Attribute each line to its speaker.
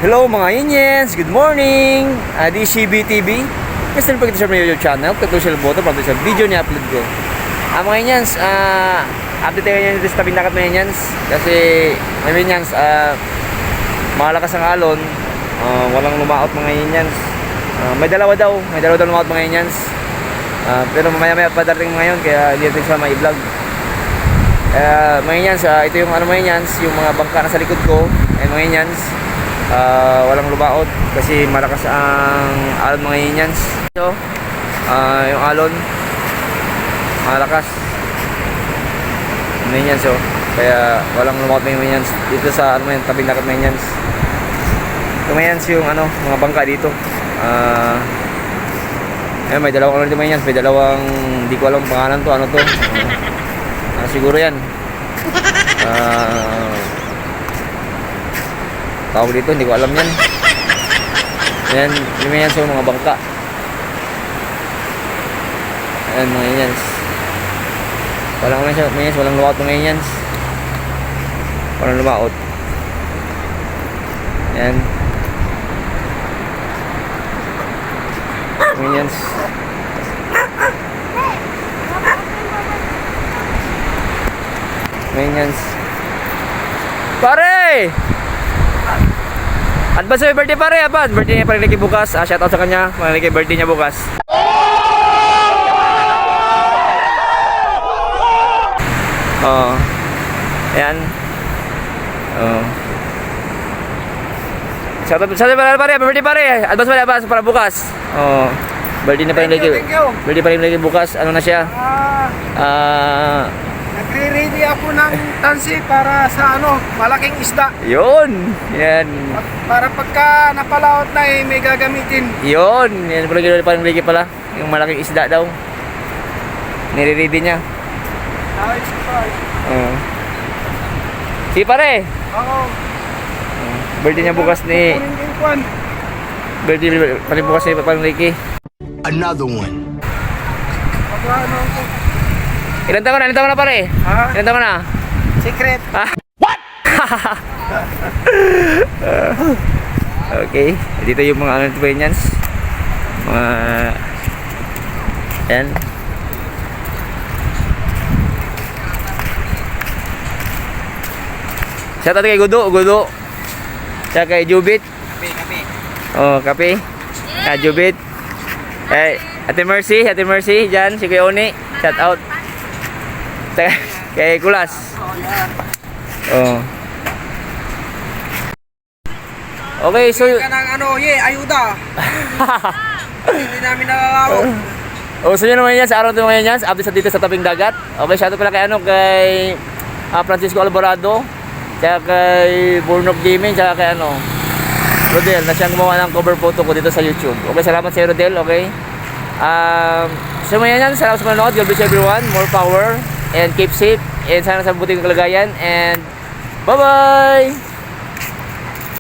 Speaker 1: Hello mga Indians, good morning! DCB TV. Gusto nyo pag-share my YouTube channel, tutusil boto para sa video niya upload ko. Mga Indians, update tayo ngayon dito sa tabing dagat mga Indians. Kasi mga Indians, malakas ang alon, walang lumaot mga Indians. May dalawa daw lumaot mga Indians. Pero mamaya-maya pa darating ngayon, kaya hindi natin sila ma-vlog. Mga Indians, ito yung mga Indians, yung mga bangka na sa likod ko. And mga Indians, walang lumaot kasi malakas ang alon mga Indians. So, yung alon malakas mga Indians, so kaya walang lumaot mga Indians dito sa tabing dagat mga Indians. Ito mga Indians yung mga bangka dito. May dalawang mga Indians, may dalawang hindi ko alam pangalan to, siguro yan tawag dito, hindi ko alam yan. Yan, lima yan sa mga bangka. Ayan mga Indians. Walang lumaot mga Indians. Walang lumaot. Yan. Mga Indians. Mga Indians. Pare! Advance sa birthday pare, abad. Birthday niya pare bukas. Shoutout sa kanya. Pare birthday niya bukas. Ayan. Shoutout pare, birthday pare. Advance para bukas. Birthday na pare Birthday pare lagi bukas. Ano na siya?
Speaker 2: Nagre-ready ako ng tansi para sa malaking isda.
Speaker 1: Yun. Yan.
Speaker 2: Para pagka napalaot na may gagamitin.
Speaker 1: Yun. Yan pala parang lagi pala. Yung malaking isda daw. Nire-ready niya. Si pare.
Speaker 2: Oo.
Speaker 1: Birthday niya bukas ni. Birthday pare bukas ni parang Ricky.
Speaker 3: Another one.
Speaker 1: Ilan taon na pare?
Speaker 2: Ha?
Speaker 1: Ilan taon na?
Speaker 2: Secret.
Speaker 1: What? Okay. Dito yung mga Indians. Mga yan. Shoutout kay Gudo. Tsaka kay Jubit.
Speaker 2: Kape.
Speaker 1: Kape. Jubit. Ate Mercy dyan, si Kuya Oni. Shoutout. Kay Kulas. Okay, so
Speaker 2: ayuda. Hindi namin nakakawag.
Speaker 1: so yun naman yan sa araw naman yan, update sa dito sa tabing dagat. Okay, shoutout pala kay Francisco Alvarado, tsaka kay Burnok Gaming, tsaka kay Rodel na siyang gumawa ng cover photo ko dito sa YouTube. Okay, salamat sa Rodel, okay? So yan, salamat sa manonood. God bless everyone, more power and keep safe, and sana sa buting kalagayan, and bye bye.